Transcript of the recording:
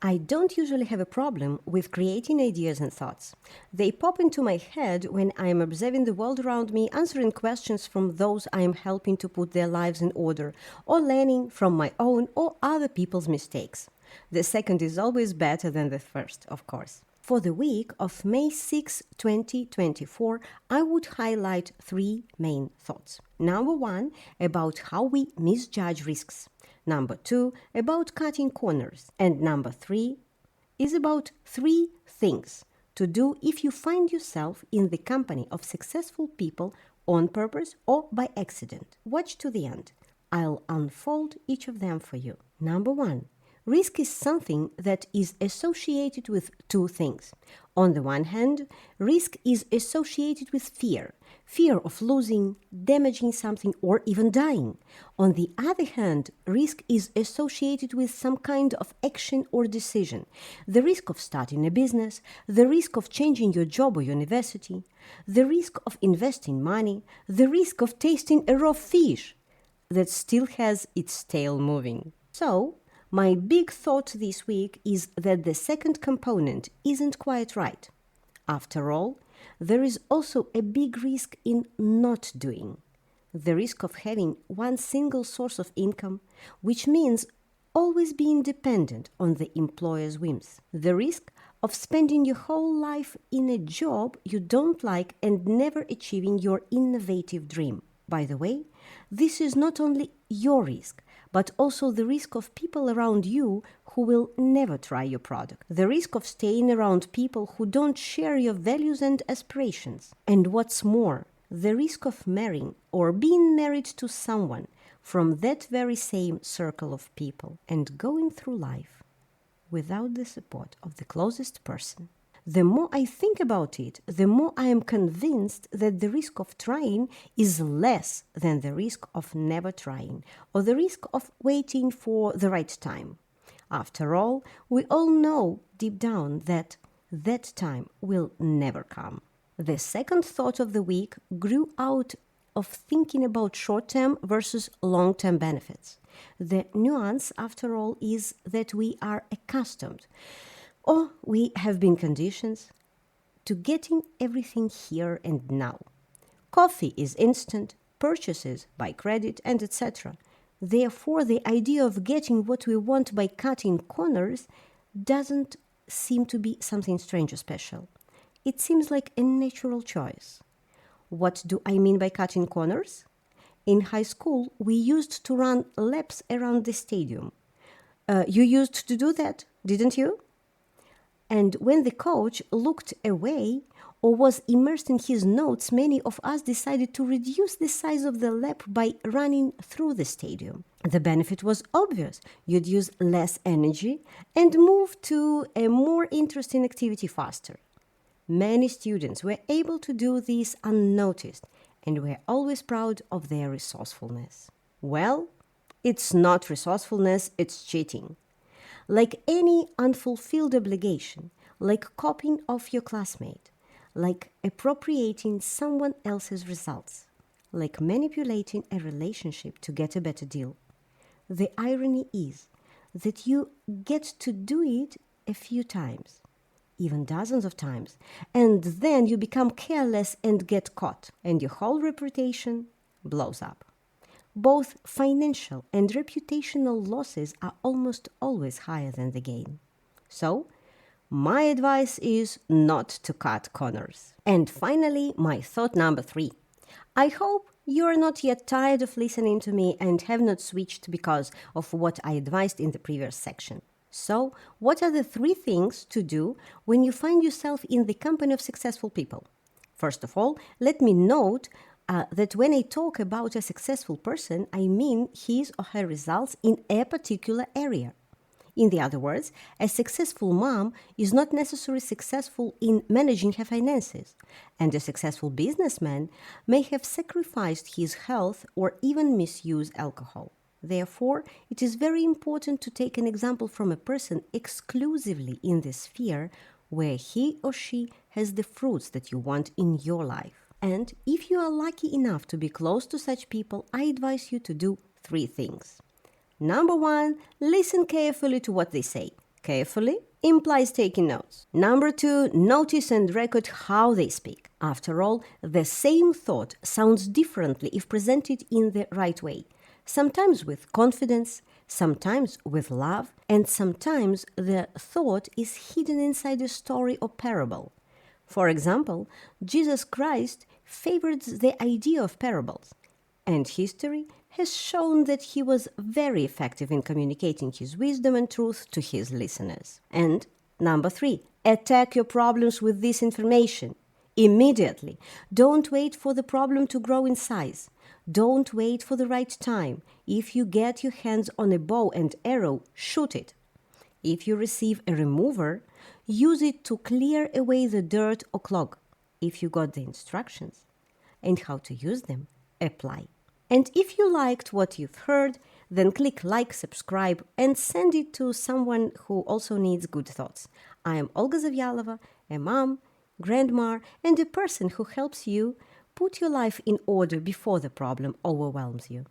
I don't usually have a problem with creating ideas and thoughts. They pop into my head when I am observing the world around me, answering questions from those I am helping to put their lives in order, or learning from my own or other people's mistakes. The second is always better than the first, of course. For the week of May 6, 2024, I would highlight three main thoughts. Number one, about how we misjudge risks. Number two, about cutting corners. And number three is about three things to do if you find yourself in the company of successful people on purpose or by accident. Watch to the end. I'll unfold each of them for you. Number one, risk is something that is associated with two things. On the one hand, risk is associated with fear of losing, damaging something, or even dying. On the other hand, risk is associated with some kind of action or decision. The risk of starting a business, the risk of changing your job or university, the risk of investing money, the risk of tasting a raw fish that still has its tail moving. So, my big thought this week is that the second component isn't quite right. After all, there is also a big risk in not doing. The risk of having one single source of income, which means always being dependent on the employer's whims. The risk of spending your whole life in a job you don't like and never achieving your innovative dream. By the way, this is not only your risk, but also the risk of people around you who will never try your product. The risk of staying around people who don't share your values and aspirations. And what's more, the risk of marrying or being married to someone from that very same circle of people and going through life without the support of the closest person. The more I think about it, the more I am convinced that the risk of trying is less than the risk of never trying, or the risk of waiting for the right time. After all, we all know deep down that time will never come. The second thought of the week grew out of thinking about short-term versus long-term benefits. The nuance, after all, is that we are accustomed, or we have been conditioned, to getting everything here and now. Coffee is instant, purchases by credit, and etc. Therefore, the idea of getting what we want by cutting corners doesn't seem to be something strange or special. It seems like a natural choice. What do I mean by cutting corners? In high school, we used to run laps around the stadium. You used to do that, didn't you? And when the coach looked away or was immersed in his notes, many of us decided to reduce the size of the lap by running through the stadium. The benefit was obvious. You'd use less energy and move to a more interesting activity faster. Many students were able to do this unnoticed and were always proud of their resourcefulness. Well, it's not resourcefulness, it's cheating. Like any unfulfilled obligation, like copying off your classmate, like appropriating someone else's results, like manipulating a relationship to get a better deal. The irony is that you get to do it a few times, even dozens of times, and then you become careless and get caught, and your whole reputation blows up. Both financial and reputational losses are almost always higher than the gain. So, my advice is not to cut corners. And finally, my thought number 3. I hope you are not yet tired of listening to me and have not switched because of what I advised in the previous section. So, what are the 3 things to do when you find yourself in the company of successful people? First of all, let me note that when I talk about a successful person, I mean his or her results in a particular area. In other words, a successful mom is not necessarily successful in managing her finances, and a successful businessman may have sacrificed his health or even misused alcohol. Therefore, it is very important to take an example from a person exclusively in the sphere where he or she has the fruits that you want in your life. And if you are lucky enough to be close to such people, I advise you to do 3 things. Number 1, listen carefully to what they say. carefully implies taking notes. Number 2, notice and record how they speak. After all, the same thought sounds differently if presented in the right way. Sometimes with confidence, sometimes with love, and sometimes the thought is hidden inside a story or parable. For example, Jesus Christ favored the idea of parables, and history has shown that he was very effective in communicating his wisdom and truth to his listeners. And number 3, attack your problems with this information immediately. Don't wait for the problem to grow in size. Don't wait for the right time. If you get your hands on a bow and arrow, shoot it. If you receive a remover, use it to clear away the dirt or clog. If you got the instructions and how to use them, apply. And if you liked what you've heard, then click like, subscribe, and send it to someone who also needs good thoughts. I am Olga Zavyalova, a mom, grandma, and a person who helps you put your life in order before the problem overwhelms you.